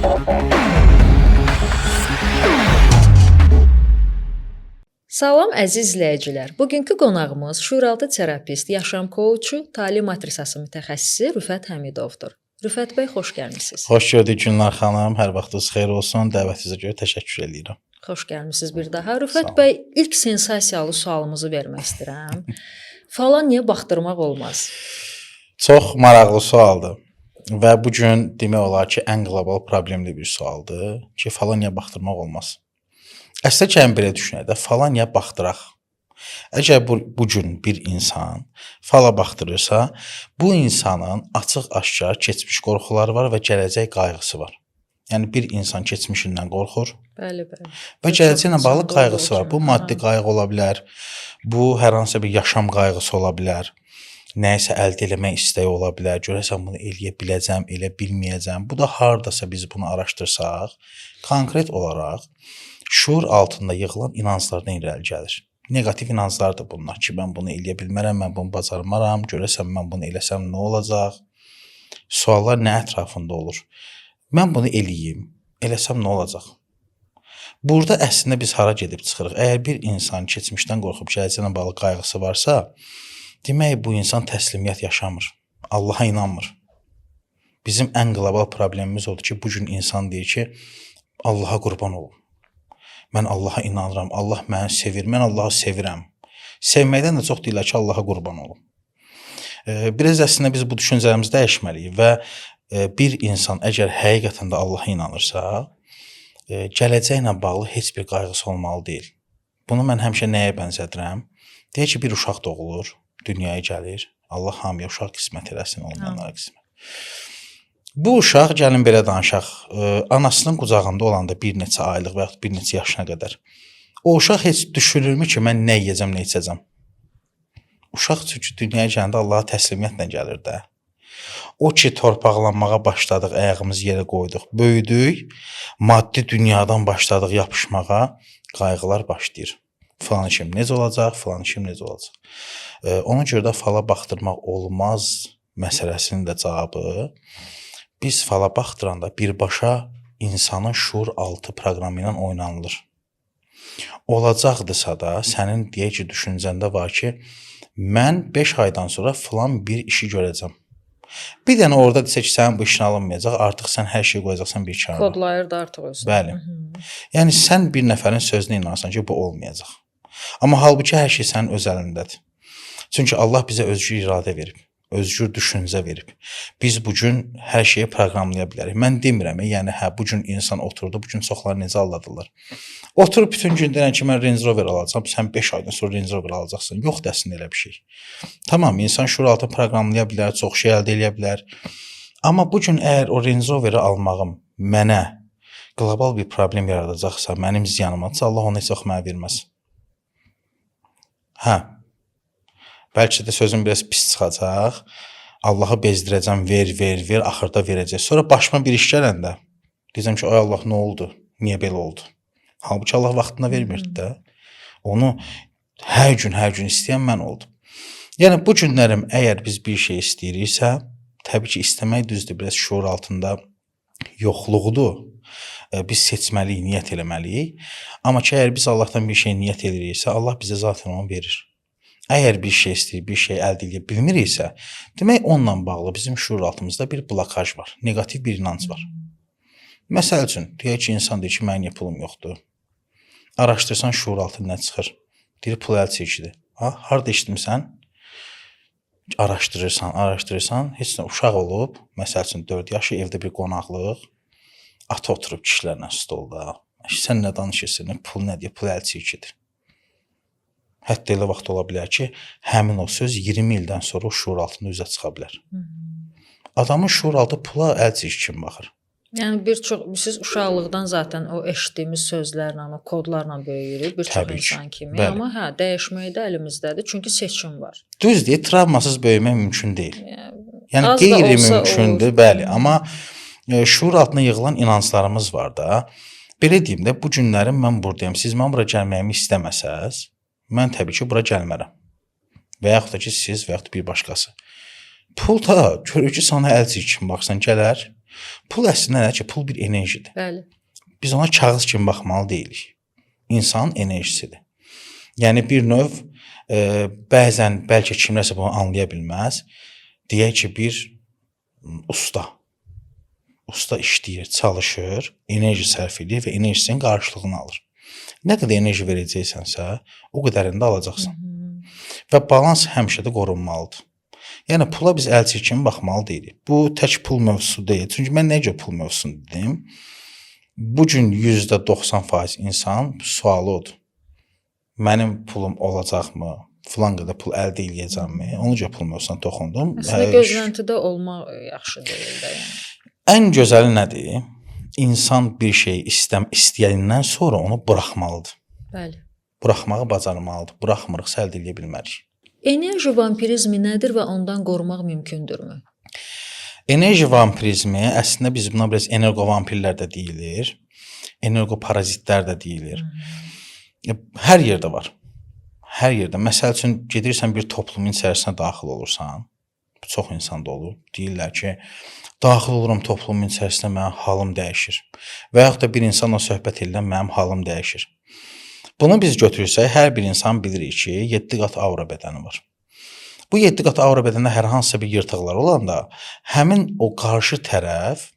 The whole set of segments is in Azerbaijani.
Salam əziz izləyicilər. Bugünkü qonağımız şuuraltı terapist, yaşam koçu, təlim matrisası mütəxəssisi Rüfət Həmidovdur. Rüfət bəy, xoş gəlmisiniz. Xoş gördük Gülnar xanım. Hər vaxtınız xeyir olsun. Dəvətinizə görə təşəkkür edirəm. Xoş gəlmisiniz bir daha. Rüfət bəy, ilk sensasiyalı sualımızı vermək istəyirəm. Falan niyə baxdırmaq olmaz? Çox maraqlı sualdır. Və bu gün demək olar ki, ən qlobal problemli bir sualdır ki, falan niyə baxdırmaq olmaz? Əslində ki, belə düşünək də, falan niyə baxdıraq? Əgər bu gün bir insan fala baxdırırsa, bu insanın açıq-aşkar keçmiş qorxuları var və gələcək qayğısı var. Yəni bir insan keçmişindən qorxur. Bəli. Və gələcəklə bağlı qayğısı var. Bu maddi qayğı ola bilər. Bu hər hansı bir yaşam qayğısı ola bilər. Nəyisə əldə etmək istəyi ola bilər. Görəsən bunu eləyə biləcəm, elə bilməyəcəm. Bu da hardasa biz bunu araşdırsaq, konkret olaraq şuur altında yığılan inanclardan irəli gəlir. Negativ inanclardır bunlar ki, mən bunu eləyə bilmərəm, mən bunu bacarmaram, görəsən mən bunu eləsəm nə olacaq? Suallar nə ətrafında olur? Mən bunu eləyim, eləsəm nə olacaq? Burada əslində biz hara gedib çıxırıq? Əgər bir insan keçmişdən qorxub gələcəklə bağlı qayğısı varsa, demək bu insan təslimiyyət yaşamır, Allaha inanmır. Bizim ən qlobal problemimiz odur ki, bu gün insan deyir ki, Allaha qurban olum. Mən Allaha inanıram, Allah məni sevir, mən Allahı sevirəm. Sevməkdən də çox deyirlər ki, Allaha qurban olum. Biraz əslində biz bu düşüncələrimizi dəyişməliyik və bir insan əgər həqiqətən də Allaha inanırsa, gələcəklə bağlı heç bir qayğısı olmalı deyil. Bunu mən həmişə nəyə bənzədirəm? Deyək ki, bir uşaq doğulur, dünyaya gəlir, Allah hamıya uşaq qismət eləsin, olmayanlara qismət. Bu uşaq, gəlin belə danışaq, anasının qucağında olanda bir neçə aylıq və yaxud bir neçə yaşına qədər. O uşaq heç düşünürmü ki, mən nə yiyəcəm, nə içəcəm? Uşaq çünki dünyaya gələndə Allaha təslimiyyətlə gəlir də. O ki, torpaqlanmağa başladıq, ayağımızı yerə qoyduq, böyüdük, maddi dünyadan başladıq yapışmağa, qayğılar başlayır. Falan işim necə olacaq, falan işim necə olacaq? Ona görə də fala baxdırmaq olmaz məsələsinin də cavabı, biz fala baxdıranda birbaşa insanın şuur altı proqramı ilə oynanılır. Olacaqdırsa da, sənin deyək ki, düşüncəndə var ki, mən 5 aydan sonra filan bir işi görəcəm. Bir dənə orada desə ki, sənin bu işin alınmayacaq, artıq sən hər şeyi qoyacaqsan bir kənara. Kodlayır da artıq özünü. Bəli. Yəni, sən bir nəfərin sözünə inanırsan ki, bu olmayacaq. Amma halbuki hər şey sənin öz əlindədir. Çünki Allah bizə özgür iradə verib. Özgür düşüncə verib. Biz bugün hər şeyi proqramlaya bilərik. Mən demirəm, yəni bu gün insan oturdu, bugün çoxlar necə alladırlar. Oturub bütün gün deyən ki, mən Range Rover alacam, sən 5 aydan sonra Range Rover alacaqsın. Yox dəsin elə bir şey. Tamam, insan şuur altı proqramlaya bilər, çox şey əldə edə bilər. Amma bugün əgər o Range Rover-i almağım mənə qlobal bir problem yaradacaqsa, mənim ziyanımadsa, Allah onu heç vaxt mənə verməz. Bəlkə də sözüm biraz pis çıxacaq. Allahı bezdirəcəm, ver, axırda verəcək. Sonra başıma bir iş gələndə deyəcəm ki, ay Allah, nə oldu? Niyə belə oldu? Halbuki Allah vaxtında vermirdi də. Onu hər gün istəyən mən oldum. Yəni, bu günlərim əgər biz bir şey istəyiriksə, təbii ki, istəmək düzdür, biraz şuur altında yoxluğudur. Biz seçməliyik, niyyət eləməliyik. Amma ki, əgər biz Allahdan bir şey niyyət ediriksə, Allah bizə zaten onu verir. Əgər bir şey istəyir, bir şey əldə edə bilmiriksə, demək onunla bağlı bizim şuur altımızda bir blokaj var, negativ bir inanc var. Məsəl üçün, deyək ki, insan deyir ki, mənim niyə pulum yoxdur? Araşdırsan şuur altı nə çıxır? Deyir, pul əl çəkidir. Harada işləmirsən? Araşdırırsan, heç nə uşaq olub, məsəl üçün 4 yaşı evdə bir qonaqlıq, ata oturub kişilərlə stolda. Sən nə danışırsın, pul nə deyir, pul əl çəkidir. Hətta elə vaxt ola bilər ki, həmin o söz 20 ildən sonra o şuur altında üzə çıxa bilər. Adamın şuur altı pula əl çəki kimi baxır. Yəni bir çox, siz uşaqlıqdan zaten o eşitdiyimiz sözlərlə, o kodlarla böyüyürük bir çox insan kimi. Bəli. Amma dəyişmək də əlimizdədir, çünki seçim var. Düz deyil, travmasız böyümək mümkün deyil. Yəni qeyri-mümkündür, bəli. Amma şuur altına yığılan inanclarımız var da. Belə deyim də, bu günlərim mən buradayım. Siz mən bura gəlməyimi istəməsəz, mən təbii ki, bura gəlmərəm. Və yaxud da ki, siz və yaxud da bir başqası. Pul da görür ki, sana əl çəki kimi baxsan, gələr. Pul əslində nədir ki, pul bir enerjidir. Bəli. Biz ona kağız kimi baxmalı deyilik. İnsanın enerjisidir. Yəni bir növ bəzən bəlkə kimsə bunu anlaya bilməz. Deyək ki, bir usta işləyir, çalışır, enerji sərf edir və enerjisinin qarşılığını alır. Nə qədər enerji verəcəksənsə, o qədərini də alacaqsan. Və balans həmişə də qorunmalıdır. Yəni pula biz əlçək kimi baxmalı deyilik. Bu tək pul mövzusu deyil. Çünki mən necə pul mövzusunu dedim? Bu gün %90% insan sualı odur. Mənim pulum olacaqmı? Filan qədər pul əldə edəcəmmi? Ona görə pul mövzusuna toxundum. Əslində gözləntidə olmaq yaxşı deyil də yəni. Ən gözəli nədir? İnsan bir şeyi istəyəndən sonra onu buraxmalıdır. Bəli. Buraxmağı bacarmalıdır. Buraxmırıqsa əldə edə bilmərik. Enerji vampirizmi nədir və ondan qorumaq mümkündürmü? Enerji vampirizmi əslində biz buna biraz energovampirlər də deyilir. Energoparazitlər də deyilir. Hər yerdə var. Hər yerdə. Məsəl üçün gedirsən bir toplumun içərisinə daxil olursan, çox insanda olur. Deyirlər ki, daxil olurum toplumun içərisinə, mənim halım dəyişir. Və yaxud da bir insanla söhbət edirəm, mənim halım dəyişir. Bunu biz götürürsək, hər bir insan bilirik ki, 7 qat aura bədəni var. Bu 7 qat aura bədəndə hər hansısa bir yırtıqlar olanda, həmin o qarşı tərəf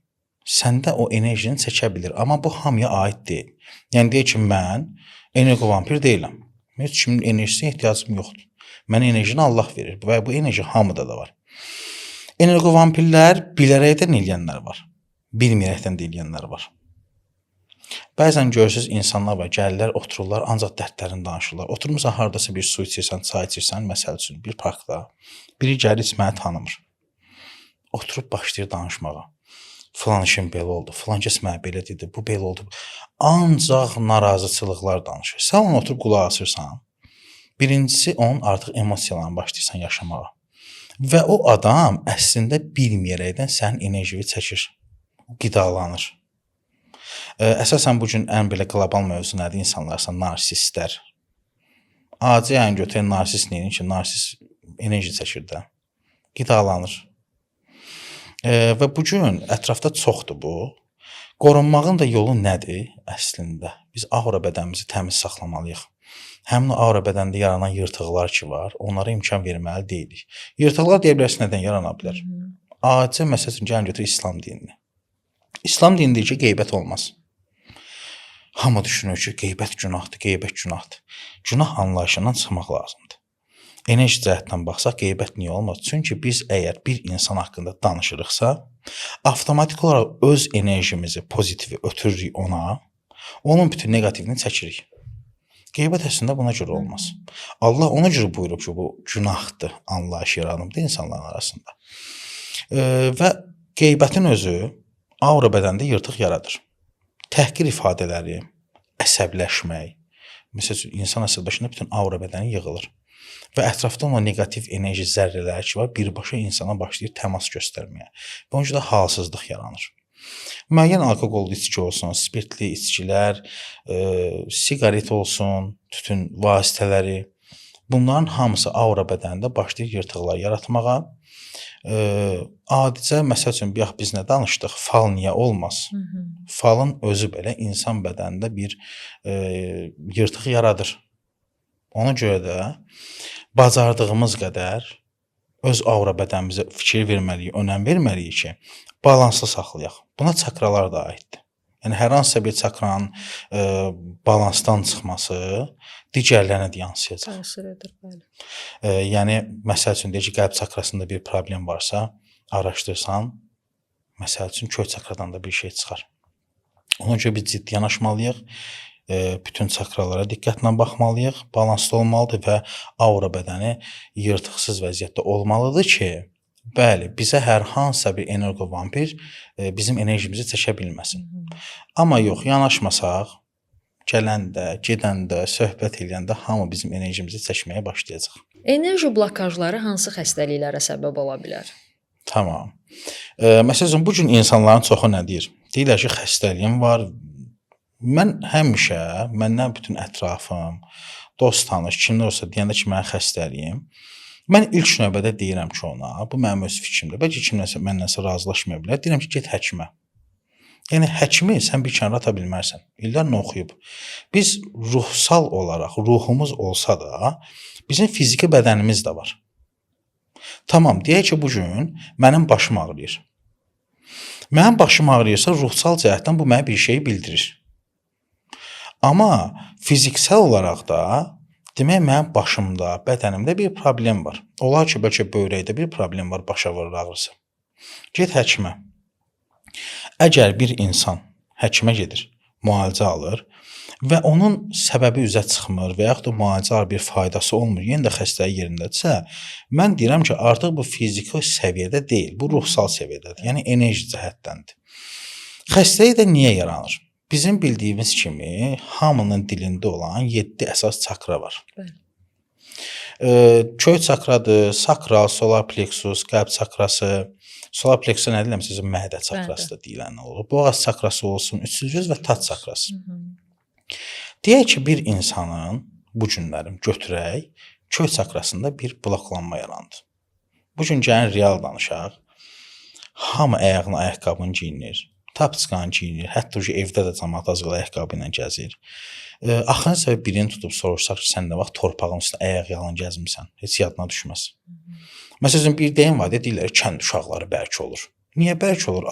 səndə o enerjini çəkə bilir. Amma bu hamıya aid deyil. Yəni deyək ki, mən energovampir deyiləm. Heç kimin enerjisinə ehtiyacım yoxdur. Mənə enerjini Allah verir və bu enerji hamıda da var. Energovampirlər bilərəkdən eləyənlər var. Bilməyərəkdən də eləyənlər var. Bəzən görürsünüz insanlar var, gəlirlər, otururlar, ancaq dərdlərini danışırlar. Oturmursan hardasa bir su içirsən, çay içirsən, məsəl üçün bir parkda. Biri gəlir içməni tanımır. Oturub başlayır danışmağa. Filan işin belə oldu, filan kəs mənə belə dedi, bu belə oldu. Ancaq narazıçılıqlar danışır. Sən onu oturub qulaq asırsan. Birincisi onun artıq emosiyalarını başlayırsan yaşamağa. Və o adam əslində bilməyərəkdən sənin enerjini çəkir. Qidalanır. Əsasən bu gün ən belə qlobal mövzu nədir? İnsanlarsa narsistlər. Adi yəni götürən narsist neyini ki, narsist enerji çəkir də. Qidalanır. Və bu gün ətrafda çoxdur bu. Qorunmağın da yolu nədir əslində? Biz aura bədənimizi təmiz saxlamalıyıq. Həmin o aura bədəndə yaranan yırtıqlar ki var, onlara imkan verməli deyilik. Yırtıqlar deyə bilərsən nədən yarana bilər? Adi məsəl üçün gəlin götür İslam dinini. İslam dini deyir ki, qeybət olmaz. Hamı düşünür ki, qeybət günahdır, qeybət günahdır. Günah anlayışından çıxmaq lazımdır. Enerji cəhətdən baxsaq, qeybət niyə olmaz? Çünki biz əgər bir insan haqqında danışırıqsa, avtomatik olaraq öz enerjimizi, pozitivi ötürürük ona, onun bütün negativini çəkirik. Qeybət əslində buna görə olmaz. Allah ona görə buyurub ki, bu günahdır anlayışı yaranıbdır insanların arasında. Və qeybətin özü aura bədəndə yırtıq yaradır. Təhqir ifadələri, əsəbləşmək, məsələn, insan əsəbləşəndə bütün aura bədəni yığılır. Və ətrafda o negativ enerji zərrələri ki var, birbaşa insana başlayır təmas göstərməyə. Və onun üçün də halsızlıq yaranır. Müəyyən alkoqollu içki olsun, spirtli içkilər, siqaret olsun, tütün vasitələri, bunların hamısı aura bədənində başlayır yırtıqlar yaratmağa. Adicə, məsəl üçün, biz nə danışdıq? Fal niyə olmaz? Falın özü belə insan bədənində bir yırtıq yaradır. Ona görə də bacardığımız qədər öz aura bədənimizə fikir verməliyik, önəm verməliyik ki, balanslı saxlayaq. Buna çakralar da aiddir. Yəni, hər hansısa bir çakranın balansdan çıxması digərlərinə də yansıyacaq. Təsir edir, bəli. Yəni, məsəl üçün, deyək ki, qəlb çakrasında bir problem varsa, araşdırsan, məsəl üçün, köy çakradan da bir şey çıxar. Ona görə biz ciddi yanaşmalıyıq. Bütün çakralara diqqətlə baxmalıyıq, balanslı olmalıdır və aura bədəni yırtıqsız vəziyyətdə olmalıdır ki, bəli, bizə hər hansısa bir energovampir bizim enerjimizi çəkə bilməsin. Amma yox, yanaşmasaq, gələndə, gedəndə, söhbət edəndə hamı bizim enerjimizi çəkməyə başlayacaq. Enerji blokajları hansı xəstəliklərə səbəb ola bilər? Tamam. Məsələn, bu gün insanların çoxu nə deyir? Deyirlər ki, xəstəliyim var. Mən həmişə, məndən bütün ətrafım, dost tanış, kimlər olsa deyəndə ki, mən xəstəliyim, Mən ilk növbədə deyirəm ki, ona, bu mənim öz fikrimdir. Bəlkə kimsə məndən razılaşmaya bilər. Deyirəm ki, get həkimə. Yəni həkimi sən bir kənara ata bilmərsən. İllərlə oxuyub. Biz ruhsal olaraq, ruhumuz olsa da, bizim fiziki bədənimiz də var. Tamam, deyək ki, bu gün mənim başım ağrıyır. Mənim başım ağrıyırsa, ruhsal cəhətdən bu mənə bir şey bildirir. Amma fiziksel olaraq da demək mənim başımda, bədənimdə bir problem var. Olar ki, bəlkə böyrəkdə bir problem var, başa vurur ağrısı. Get həkimə. Əgər bir insan həkimə gedir, müalicə alır və onun səbəbi üzə çıxmır və yaxud da müalicə bir faydası olmur, yenə də xəstəlik yerindədirsə, mən deyirəm ki, artıq bu fiziki səviyyədə deyil, bu ruhsal səviyyədədir. Yəni enerji cəhətdəndir. Xəstəlik də niyə yaranır? Bizim bildiyimiz kimi hamının dilində olan 7 əsas çakra var. Köy çakradır, sakral, solar plexus, qəlb çakrası. Solar plexus nə deyirəm sizin mədə çakrası da deyilən olur. Boğaz çakrası olsun, üçüncü və tat çakrası. Deyək ki, bir insanın bu günlərim götürək, köy çakrasında bir bloklanma yarandı. Bu gün gəlin real danışaq. Hamı ayağına ayaqqabını geyinir. Tapskan geyinir. Hətta evdə də cəmaət azqal ayaqqabı ilə gəzir. Axırıncı səbəb birini tutub soruşsaq ki, sən nə vaxt torpağın üstündə ayaq yalan gəzmirsən? Heç yadına düşməz. Məsələn, bir deyim var, deyirlər, kənd uşaqları bərk olur. Niyə bərk olur?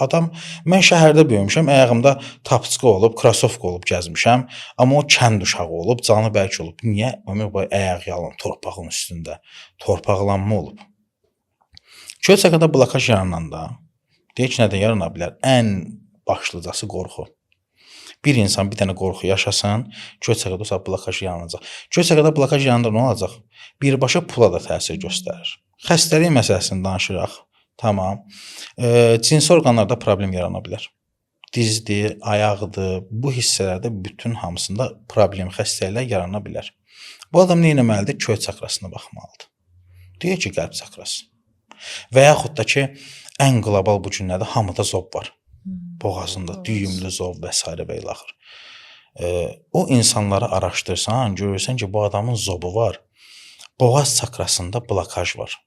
Mən şəhərdə böyümüşəm, ayağımda tapçıqa olub, krasovka olub gəzmişəm, amma o kənd uşağı olub, canı bərk olub. Niyə? Ömür boyu ayaq yalan torpağın üstündə, torpaqlanma olub. Köy çakrada blokaj yarananda, deyək ki, nədən yarana bilər? Ən başlıcası qorxu. Bir insan bir dənə qorxu yaşasın, köy çakrada olsa blokaj yaranacaq. Köy çakrada blokaj yarananda nə olacaq? Birbaşa pula da təsir göstərir. Xəstəlik məsələsini danışıraq. Tamam. Cinsi orqanlarda problem yarana bilər. Dizdir, ayaqdır, bu hissələrdə bütün hamısında problem, xəstəliklər yarana bilər. Bu adam nə etməlidir? Köy çakrasına baxmalıdır. Deyək ki, qəlb çakrası. Və yaxud da ki, ən qlobal bu günlərdə hamıda zob var. Boğazında düyümlü zob və s. və ilaxır. O insanları araşdırsan, görürsən ki, bu adamın zobu var. Boğaz çakrasında blokaj var.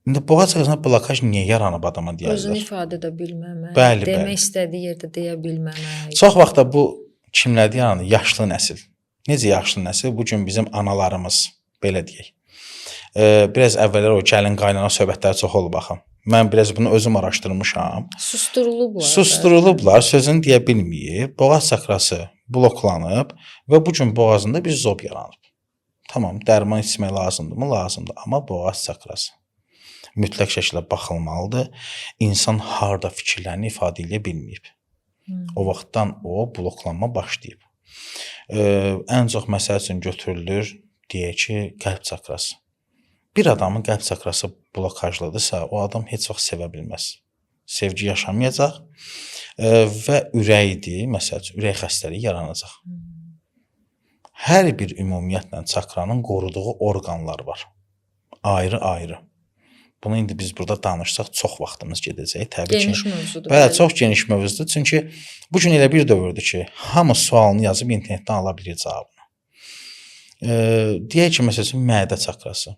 İndi boğaz çakrasında blokaj niyə yaranıb adama deyərlər? Özünü ifadə edə bilməmək, bəli, demək istədiyi yerdə deyə bilməmək. Çox vaxtda bu kimlərdə yaranır? Yaşlı nəsil. Necə yaşlı nəsil? Bu gün bizim analarımız, belə deyək. Biraz əvvəllər o gəlin qaynana söhbətləri çox olub axı. Mən biraz bunu özüm araşdırmışam. Susturulublar, sözünü deyə bilməyib. Boğaz çakrası bloklanıb və bu gün boğazında bir zob yaranıb. Tamam, dərman içmək lazımdırmı? Lazımdır. Amma boğaz çakrası mütləq şəkildə baxılmalıdır. İnsan harda fikirlərini ifadə edə bilməyib. O vaxtdan o bloklanma başlayıb. Ən çox məsəl üçün götürülür, deyək ki, qəlb çakrası. Bir adamın qəlb çakrası blokajlıdırsa, o adam heç vaxt sevə bilməz. Sevgi yaşamayacaq və ürəkdir, məsəl üçün, ürək xəstəliyi yaranacaq. Hər bir ümumiyyətlə çakranın qoruduğu orqanlar var. Ayrı-ayrı. Bunu indi biz burada danışsaq çox vaxtımız gedəcək. Təbii ki, geniş mövzudur. Bəli, çox geniş mövzudur. Çünki bu gün elə bir dövrdür ki, hamı sualını yazıb internetdən ala bilir cavabını. Deyək ki, məsələn, mədə çakrası.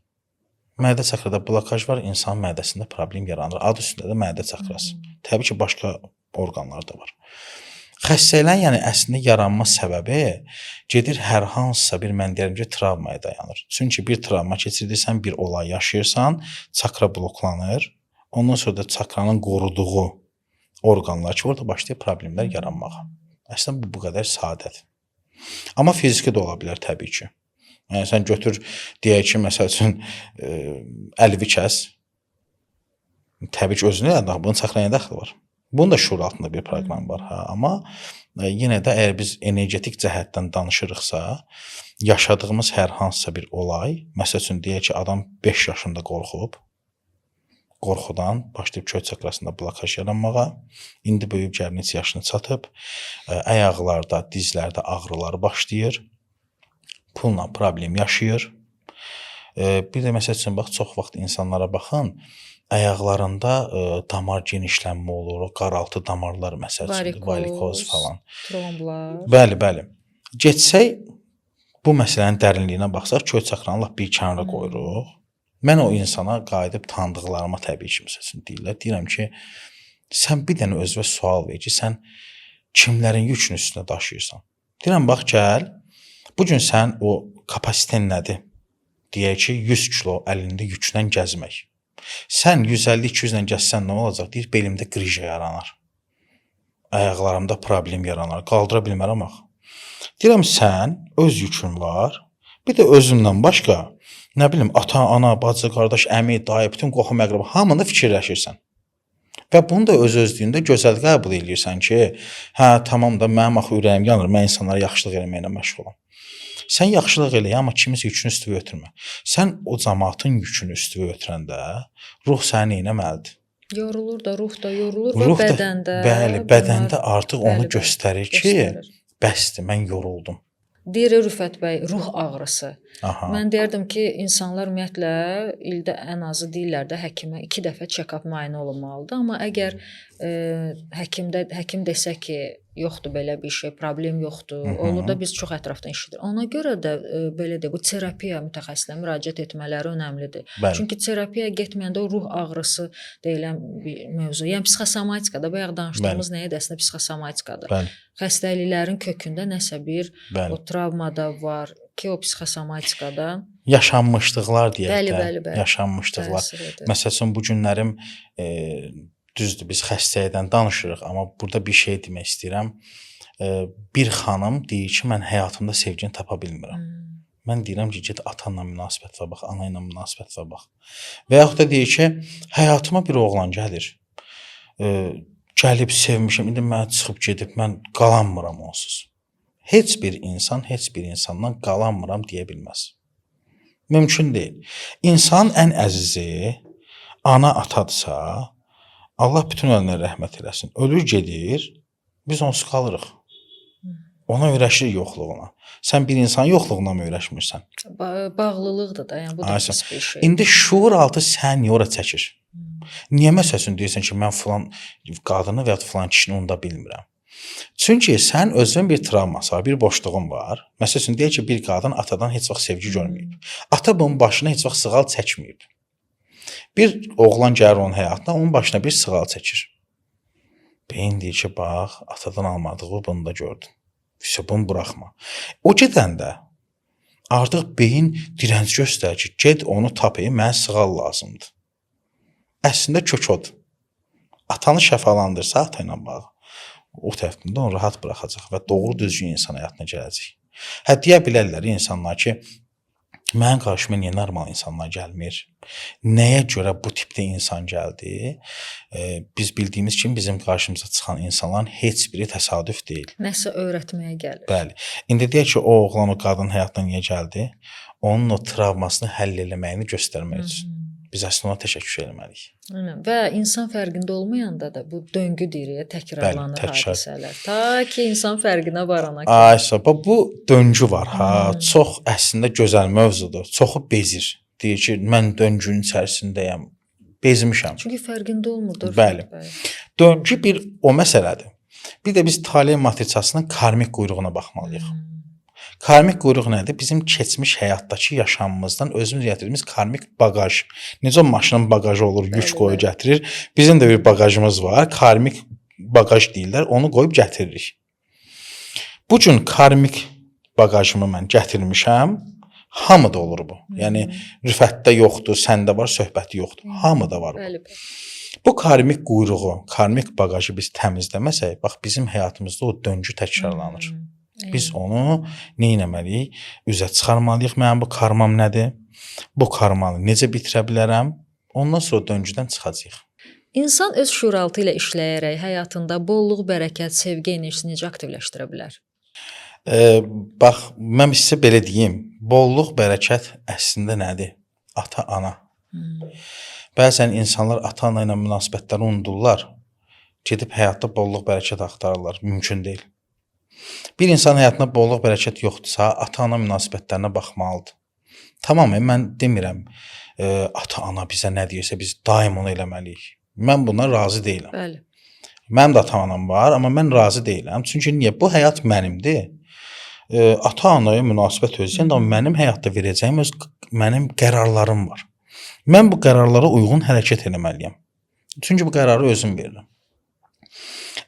Mədə çakrada blokaj var, insan mədəsində problem yaranır. Adı üstündə də mədə çakrası. Təbii ki, başqa orqanlar da var. Xəstəliklərin, yəni əslində yaranma səbəbi gedir hər hansısa bir, mən deyirəm ki, travmaya dayanır. Çünki bir travma keçirdirsən, bir olay yaşayırsan, çakra bloklanır. Ondan sonra da çakranın qoruduğu orqanlar ki, orada başlayır problemlər yaranmağa. Əslində bu qədər sadədir. Amma fiziki də ola bilər təbii ki. Yəni sən götür, deyək ki, məsəl üçün əlvi kəs. Təbii ki, özünə bunun çakraya dəxli var. Bunun da şuur altında bir proqram var. Amma yenə də əgər biz energetik cəhətdən danışırıqsa, yaşadığımız hər hansısa bir olay, məsəl üçün deyək ki, adam 5 yaşında qorxub, qorxudan başlayıb köy çakrasında blokaj yaranmağa, indi böyüyüb gəlin 3 yaşını çatıb, ayaqlarda, dizlərdə ağrılar başlayır, pulla problem yaşayır. Bir də məsəl üçün, bax, çox vaxt insanlara baxın, ayaqlarında damar genişlənmə olur, o qaraltı damarlar məsələn, varikoz falan. Tromblar. Bəli. Getsək, bu məsələnin dərinliyinə baxsaq, köy çakranı lap bir kənara qoyuruq. Mən o insana qayıdıb tanıdıqlarıma təbii ki, məsələn deyirlər. Deyirəm ki, sən bir dənə özünə sual ver ki, sən kimlərin yükünü üstünə daşıyırsan? Deyirəm, bax gəl, bu gün sən o kapasiten nədir? Deyək ki, 100 kilo əlində yüklə gəzmək. Sən 150-200 ilə gəzsən nə olacaq? Deyir, belimdə qrija yaranır. Ayaqlarımda problem yaranar. Qaldıra bilmərəm axı. Deyirəm, sən öz yükün var. Bir də özündən başqa, nə bilim, ata, ana, bacı, qardaş, əmi, dayı, bütün qohum əqrəba hamını fikirləşirsən. Və bunu da öz-özlüyündə gözəl qəbul edirsən ki, hə, tamam da mənim axı ürəyim yanır, mən insanlara yaxşılıq eləməklə məşğulam. Sən yaxşılıq elə, amma kimisə yükünü üstüvə ötürmə. Sən o cəmaatın yükünü üstüvə ötürəndə ruh səni nəməlidir? Yorulur da, ruh da yorulur Ruh və da, bədəndə. bəli, bədəndə artıq onu göstərir ki, göstərir. bəsdir, mən yoruldum. Deyir Rüfət bəy, ruh ağrısı. Aha. Mən deyirdim ki, insanlar ümumiyyətlə ildə ən azı deyirlər də həkimə 2 dəfə check-up müayinə olunmalıdır, amma əgər həkim desə ki, yoxdur belə bir şey, problem yoxdur. Olur da biz çox ətrafdan eşidirik. Ona görə də belə də bu terapiya mütəxəssisinə müraciət etmələri önəmlidir. Bəli. Çünki terapiyaya getməyəndə o ruh ağrısı deyilən bir mövzu. Yəni psixosomatikada bayaq danışdığımız nəyə də əslində psixosomatikadır. Bəli. Xəstəliklərin kökündə nəsə bir Bəli. o travmada var ki, o psixosomatikada Yaşanmışlıqlar deyək də. Bəli. Yaşanmışlıqlar. Məsələn, bu günlərim düzdür, biz xəstəlikdən danışırıq, amma burada bir şey demək istəyirəm. Bir xanım deyir ki, mən həyatımda sevgini tapa bilmirəm. Mən deyirəm ki, get atanla münasibətlə bax, ana ilə münasibətlə bax. Və yaxud da deyir ki, həyatıma bir oğlan gəlir. Gəlib sevmişəm, indi mənə çıxıb gedib, mən qalanmıram onsuz. Heç bir insan, heç bir insandan qalanmıram deyə bilməz. Mümkün deyil. İnsanın ən əzizi ana, atadırsa, Allah bütün ölənə rəhmət eləsin. Ölür gedir, biz onsuz qalırıq. Ona öyrəşirik yoxluğuna. Sən bir insan yoxluğuna mı öyrəşmirsən? Bağlılıqdır da, yəni bu da pis bir şey. İndi şuur altı səni ora çəkir. Niyə məsələn deyirsən ki, mən filan qadını və ya filan kişini unuda bilmirəm? Çünki sən özün bir travması var, bir boşluğun var. Məsələn deyək ki, bir qadın atadan heç vaxt sevgi görməyib. Ata bunun başına heç vaxt sığal çəkməyib. Bir oğlan gəlir onun həyatına, onun başına bir sığal çəkir. Beyin deyir ki, bax, atadan almadığı bunu da gördün. Bunu buraxma. O gedəndə artıq beyin dirənc göstərir ki, get onu tapayım, mənə sığal lazımdır. Əslində kök odur. Atanı şəfalandırsa ata ilə bağlı, o tərəfində onu rahat buraxacaq və doğru düzgün insan həyatına gələcək. Hə, deyə bilərlər insanlar ki, mənim qarşıma niyə normal insanlar gəlmir? Nəyə görə bu tipdə insan gəldi? Biz bildiyimiz kimi bizim qarşımıza çıxan insanların heç biri təsadüf deyil. Nəsə öyrətməyə gəlir. Bəli. İndi deyək ki, o oğlan o qadın həyatına niyə gəldi? Onun o travmasını həll eləməyini göstərmək üçün. Biz əslində ona təşəkkür etməliyik. Və insan fərqində olmayanda da bu döngü deyirik, təkrarlanır hadisələr. Ta ki insan fərqinə varana kimi. Ay, sabah bu döngü var ha. Çox əslində gözəl mövzudur. Çoxu bezir. Deyir ki, mən döngünün içərisindəyəm. Bezmişəm. Çünki fərqində olmurdur. Bəli. Döngü bir o məsələdir. Bir də biz tale matritsasının karmik quyruğuna baxmalıyıq. Karmik quyruq nədir? Bizim keçmiş həyatdakı yaşamımızdan özümüz gətirdiyimiz karmik bagaj. Necə maşının bagajı olur, yük qoyub gətirir. Bizim də bir bagajımız var. Karmik bagaj deyirlər. Onu qoyub gətiririk. Bu gün karmik bagajımı mən gətirmişəm. Hamıda olur bu. Yəni Rüfətdə yoxdur, səndə var, söhbəti yoxdur. Hamıda var bu. Bəli. Bu karmik quyruğu, karmik bagajı biz təmizləməsək, bax bizim həyatımızda o döngü təkrarlanır. Biz onu nə etməliyik? Üzə çıxarmalıyıq. Mənim bu karmam nədir? Bu karmanı necə bitirə bilərəm? Ondan sonra döngüdən çıxacağıq. İnsan öz şuuraltı ilə işləyərək həyatında bolluq, bərəkət, sevgi enerjisini necə aktivləşdirə bilər? Bax, mən sizə belə deyim. Bolluq, bərəkət əslində nədir? Ata, ana. Bəzən insanlar ata-ana ilə münasibətləri unudurlar. Gedib həyatda bolluq, bərəkət axtarırlar. Mümkün deyil. Bir insan həyatında bolluq, bərəkət yoxdursa, ata-ana münasibətlərinə baxmalıdır. Tamam, mən demirəm, ata-ana bizə nə deyirsə, biz daim onu eləməliyik. Mən buna razı deyiləm. Bəli. Mənim də ata-anam var, amma mən razı deyiləm. Çünki niyə? Bu həyat mənimdir. Ata-anaya münasibət özləyən, amma mənim həyatda verəcəyim mənim qərarlarım var. Mən bu qərarlara uyğun hərəkət etməliyəm. Çünki bu qərarı özüm verirəm.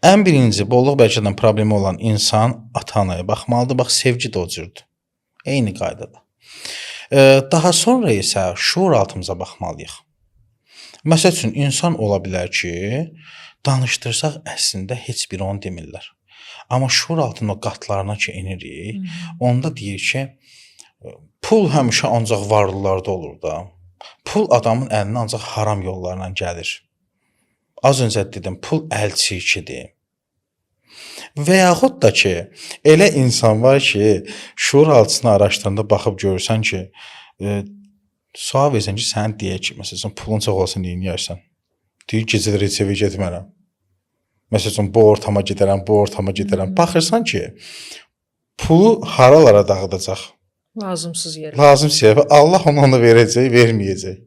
Ən birinci bolluq bəlkədən problemi olan insan ata-anaya baxmalıdır. Bax, sevgi də o cürdür. Eyni qaydada. Daha sonra isə şuur altımıza baxmalıyıq. Məsəl üçün, insan ola bilər ki, danışdırsaq əslində heç biri onu demirlər. Amma şuur altının o qatlarına ki enirik, onda deyir ki, pul həmişə ancaq varlılarda olur da. Pul adamın əlinə ancaq haram yollarla gəlir. Az öncə dedim, pul əlçikidir. Və yaxud da ki, elə insan var ki, şuur altısını araşdıranda baxıb görürsən ki, sual versən ki, sən deyək ki, məsələn, pulun çox olsun, neyin yersən? Deyir, gecədə retsevə getmərəm. Məsələn, bu ortama gedərəm, bu ortama gedərəm. Baxırsan ki, pulu haralara dağıdacaq? Lazımsız yerə. Lazımsız yerə. Allah onu verəcək, verməyəcək.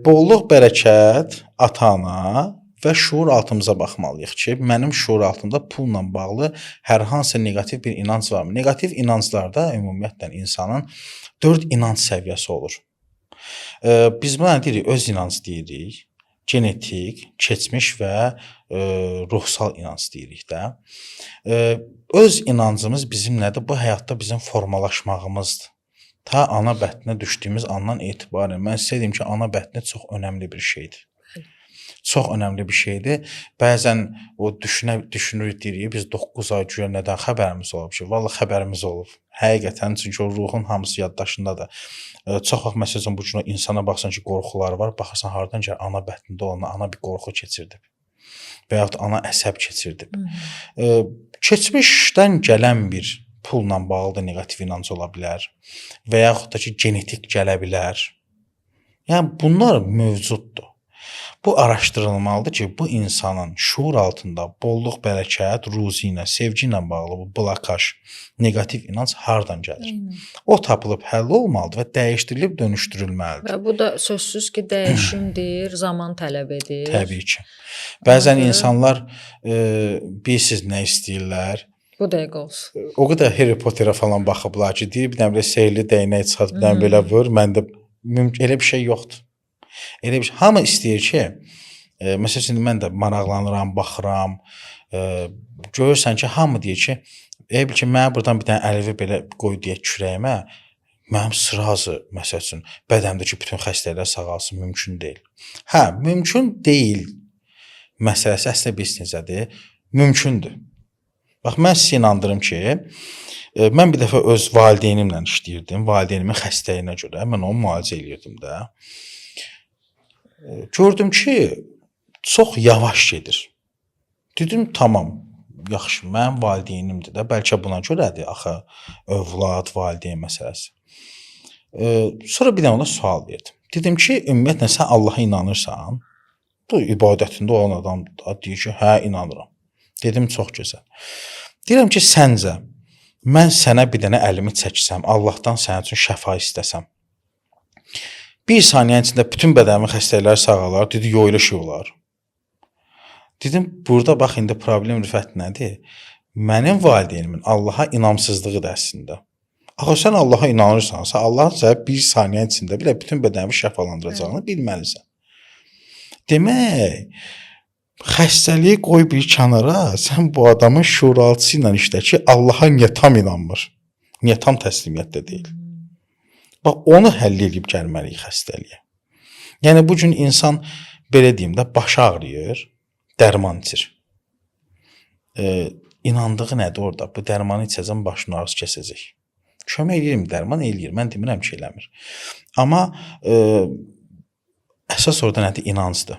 Bolluq, bərəkət, ata-ana və şuur altımıza baxmalıyıq ki, mənim şuur altımda pulla bağlı hər hansı negativ bir inanc varmı? Negativ inanclarda ümumiyyətlə insanın 4 inanc səviyyəsi olur. Biz buna deyirik, öz inanc deyirik, genetik, keçmiş və ruhsal inanc deyirik də. Öz inancımız bizim nədir? Bu həyatda bizim formalaşmağımızdır. Ta ana bətninə düşdüyümüz andan etibarən mən sizə deyim ki, ana bətni çox önəmli bir şeydir. Çox önəmli bir şeydir. Bəzən o düşünürük deyirik, biz 9 ay güya nədən xəbərimiz olub ki, vallahi xəbərimiz olub. Həqiqətən, çünki o ruhun hamısı yaddaşındadır. Çox vaxt məsələn bu gün insana baxsan ki, qorxular var, baxırsan hardan gəlir, ana bətnində olanda ana bir qorxu keçirdib. Və yaxud ana əsəb keçirdib. Keçmişdən gələn bir pulla bağlı da negativ inanc ola bilər və yaxud da ki, genetik gələ bilər. Yəni, bunlar mövcuddur. Bu araşdırılmalıdır ki, bu insanın şuur altında bolluq, bərəkət, ruzi ilə, sevgi ilə bağlı bu blokaj, negativ inanc hardan gəlir? O tapılıb həll olmalıdır və dəyişdirilib dönüşdürülməlidir. Və bu da sözsüz ki, dəyişimdir, zaman tələb edir. Təbii ki. Bəzən insanlar bilsiz nə istəyirlər? Bu dəqiq olsun. O qədər Harry Potter'a falan baxıblar ki, deyir, bir dənə belə sehirli dəynək çıxart, bir dənə belə vur, məndə elə bir şey yoxdur. Elə bir şey. Hamı istəyir ki, məsələn, mən də maraqlanıram, baxıram, görürsən ki, hamı deyir ki, bil ki, mənə buradan bir dənə əlvi belə qoy deyək kürəyimə, mənim sırazı, məsəl üçün, bədəmdəki bütün xəstəliklər sağalsın, mümkün deyil. Hə, mümkün deyil məsələsi əslində biz necədir? Mümkündür. Bax, mən sizə inandırım ki, mən bir dəfə öz valideynimlə işləyirdim, valideynimin xəstəliyinə görə, mən onu müalicə edirdim də. Gördüm ki, çox yavaş gedir. Dedim, tamam, yaxşı, mənim valideynimdir də, bəlkə buna görədir, axı, övlad, valideyn məsələsi. Sonra bir də ona sual verdim. Dedim ki, ümumiyyətlə, sən Allaha inanırsan, bu ibadətində olan adam deyir ki, hə, inanıram. Dedim, çox gözəl. Deyirəm ki, səncə, mən sənə bir dənə əlimi çəksəm, Allahdan sənin üçün şəfa istəsəm, bir saniyə içində bütün bədənimin xəstəlikləri sağalar, dedi, yox, elə şey olar. Dedim, burada bax, indi problem Rüfət nədir? Mənim valideynimin Allaha inamsızlığı da əslində. Axı, sən Allaha inanırsansa, Allah sənə bir saniyə içində belə bütün bədənimi şəfalandıracağını bilməlisən. Demək, xəstəliyi qoy bir kənara, sən bu adamın şuuraltısı ilə işlə ki, Allaha niyə tam inanmır? Niyə tam təslimiyyətdə deyil? Bax, onu həll edib gəlməliyik xəstəliyə. Yəni, bu gün insan, belə deyim də, başı ağrıyır, dərman içir. İnandığı nədir orada? Bu dərmanı içəcəm, başının ağrısı kəsəcək. Kömək edir mi? Dərman eləyir. Mən demirəm ki, eləmir. Amma əsas orada nədir? İnancdır.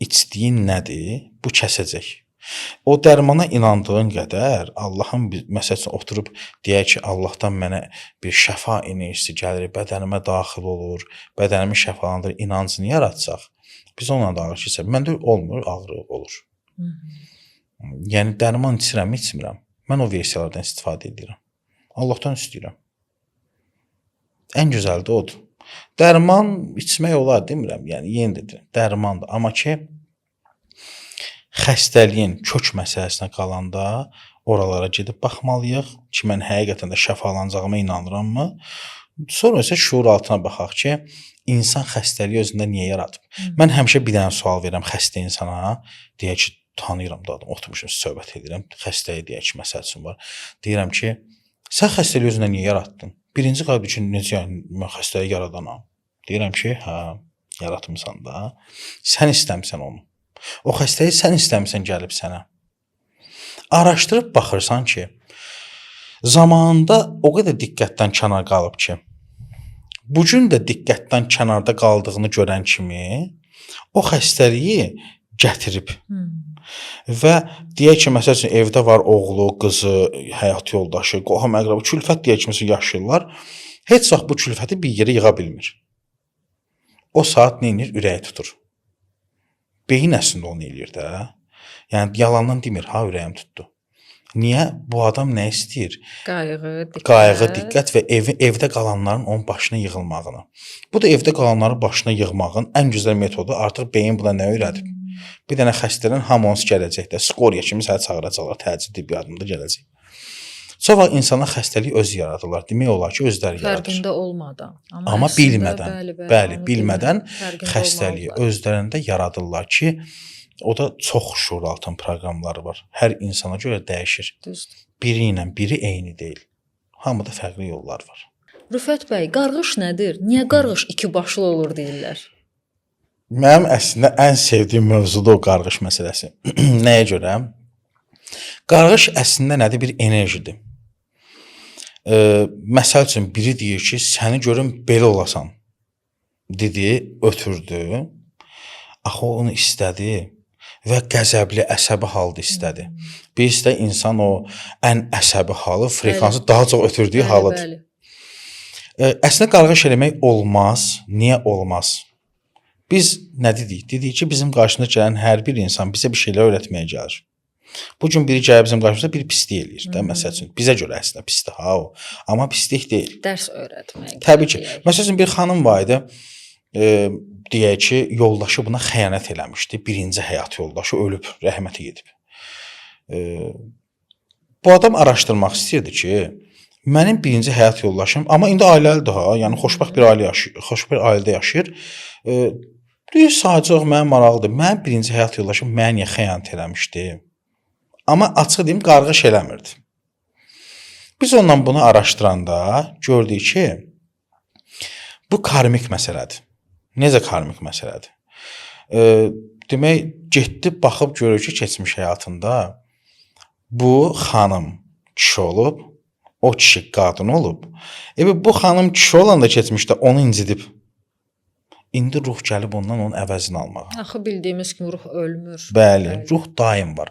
İçdiyin nədir? Bu kəsəcək. O dərmana inandığın qədər Allahın, məsəl üçün, oturub deyək ki, Allahdan mənə bir şəfa enerjisi gəlir, bədənimə daxil olur, bədənimi şəfalandırır, inancını yaratsaq, biz onunla da ağrı keçir. Məndə olmur, ağrı olur. Yəni, dərman içirəm, içmirəm. Mən o versiyalardan istifadə edirəm. Allahdan istəyirəm. Ən gözəl də odur. Dərman içmək olar, demirəm. Yəni, yeni dedim, dərmandır. Amma ki, xəstəliyin kök məsələsinə qalanda oralara gedib baxmalıyıq ki, mən həqiqətən də şəfalanacağıma inanırammı? Sonra isə şuur altına baxaq ki, insan xəstəliyi özündə niyə yaradıb? Mən həmişə bir dənə sual verirəm xəstə insana, deyək ki, tanıyıram da adam, oturmuşum, söhbət edirəm, xəstəyə deyək ki, məsəl üçün var. Deyirəm ki, sən xəstəliyi özündə niyə yaratdın? Birinci qayda üçün necə yəni mən xəstəliyi yaradanam? Deyirəm ki, hə, yaratmısan da. Sən istəmisən onu. O xəstəyi sən istəmisən gəlib sənə. Araşdırıb baxırsan ki, zamanında o qədər diqqətdən kənar qalıb ki, bu gün də diqqətdən kənarda qaldığını görən kimi o xəstəliyi gətirib. Və deyək ki, məsəl üçün evdə var oğlu, qızı, həyat yoldaşı, qohum əqrəba, külfət deyək ki, məsələn yaşayırlar. Heç vaxt bu külfəti bir yerə yığa bilmir. O saat nə edir? Ürəyi tutur. Beyin əslində onu eləyir də. Yəni yalandan demir, ha ürəyim tutdu. Niyə? Bu adam nə istəyir? Qayğı, diqqət və evdə qalanların onun başına yığılmağını. Bu da evdə qalanların başına yığmağın ən gözəl metodu. Artıq beyin buna nə öyrədib? Bir dənə xəstələrin hamısı gələcək də. Skoriya kimi səni çağıracaqlar, təcil tibbi yardımda gələcək. Çox vaxt insanlar xəstəliyi özü yaradırlar. Demək olar ki, özləri yaradır. Fərqində olmadan. Amma bilmədən, bəli, bilmədən xəstəliyi özlərində yaradırlar ki, o da çox şuuraltın proqramları var. Hər insana görə dəyişir. Düzdür. Biri ilə biri eyni deyil. Hamıda fərqli yollar var. Rüfət bəy, qarğış nədir? Niyə qarğış iki başlı olur deyirlər? Mənim əslində ən sevdiyim mövzuda o qarğış məsələsi. Nəyə görə? Qarğış əslində nədir? Bir enerjidir. Məsəl üçün biri deyir ki, səni görüm belə olasan. Dedi, ötürdü. Axı o onu istədi və qəzəbli, əsəbi halda istədi. Biz də insan o ən əsəbi halı, frekansı daha çox ötürdüyü halıdır. Əslində qarğış eləmək olmaz. Niyə olmaz? Biz nə dedik? Dedik ki, bizim qarşımıza gələn hər bir insan bizə bir şeylər öyrətməyə gəlir. Bugün biri gəlir bizim qarşımıza bir pislik eləyir də, məsəl üçün. Bizə görə əslində pisdir ha o. Amma pislik deyil. Dərs öyrətmək. Təbii ki. Məsəl üçün bir xanım var idi. Deyək ki, yoldaşı buna xəyanət eləmişdi. Birinci həyat yoldaşı ölüb, rəhmətə gedib. Bu adam araşdırmaq istəyirdi ki, mənim birinci həyat yoldaşım, amma indi ailəlidir ha, yəni xoşbəxt bir ailədə yaşayır. Deyir, sadəcə mənim maraqlıdır. Mənim birinci həyat yoldaşım mənə niyə xəyanət eləmişdi? Amma açıq deyim, qarğış eləmirdi. Biz ondan bunu araşdıranda gördük ki, bu karmik məsələdir. Necə karmik məsələdir? Demək, getdi, baxıb görür ki, keçmiş həyatında bu xanım kişi olub, o kişi qadın olub. Bu xanım kişi olanda keçmişdə onu incidib. İndi ruh gəlib ondan onun əvəzini almağa. Axı bildiyimiz kimi ruh ölmür. Bəli, ruh daim var.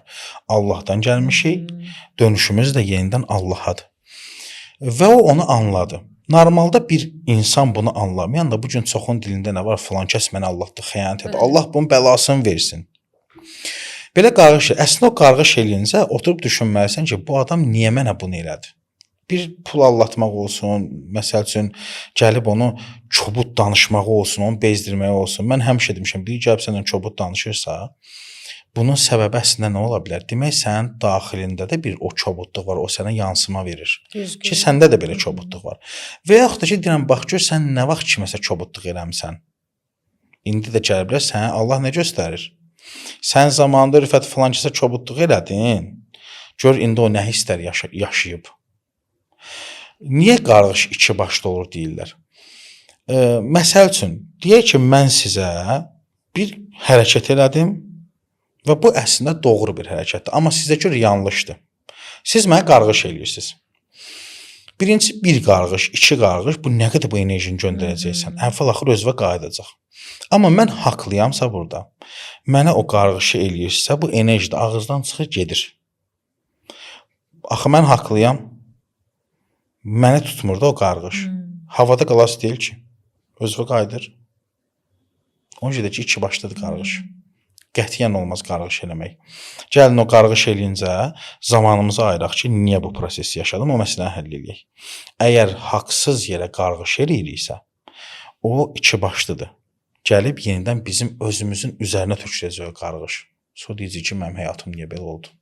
Allahdan gəlmişik, dönüşümüz də yenidən Allahadır. Və o onu anladı. Normalda bir insan bunu anlamayan da bugün çoxun dilində nə var? Filan kəs mənə aldatdı, xəyanət etdi. Allah bunun bəlasını versin. Belə qarğış, əslində o qarğış eləyincə oturub düşünməlisən ki, bu adam niyə mənə bunu elədi? Bir pul allatmaq olsun, məsəl üçün gəlib onu çobud danışmağı olsun, onu bezdirməyi olsun. Mən həmişə demişəm, biri gəlib səndən çobud danışırsa, bunun səbəbi əslində nə ola bilər? Demək, sənin daxilində də bir o çobudluq var, o sənə yansıma verir. Düzgün. Ki, səndə də belə çobudluq var. Və yaxud da ki, deyirəm, bax gör, sən nə vaxt kiməsə çobudluq eləmsən? İndi də gəliblər, sənə Allah nə göstərir? Sən zamanında Rüfət filan kəsə çobudluq elədin, gör, indi o nə hisslər yaşayıb. Niyə qarğış iki başlı olur deyirlər? Məsəl üçün, deyək ki, mən sizə bir hərəkət elədim və bu əslində doğru bir hərəkətdir, amma sizə görə yanlışdır. Siz mənə qarğış eləyirsiniz. Birinci bir qarğış, iki qarğış, bu nə qədər bu enerjini göndərəcəksən? Əvvəl-axır özünə qayıdacaq. Amma mən haqlıyamsa burada, mənə o qarğışı eləyirsə, bu enerji də ağızdan çıxır, gedir. Axı mən haqlıyam. Məni tutmur da o qarğış. Havada qalası deyil ki. Özünə qayıdır. Onun üçün də ki, iki başlıdır qarğış. Qətiyyən olmaz qarğış eləmək. Gəlin o qarğış eləyincə zamanımızı ayıraq ki, niyə bu prosesi yaşadım, o məsələni həll eləyək. Əgər haqsız yerə qarğış eləyiriksə, o iki başlıdır. Gəlib yenidən bizim özümüzün üzərinə töküləcək o qarğış. So deyəcək ki, mənim həyatım niyə belə oldu?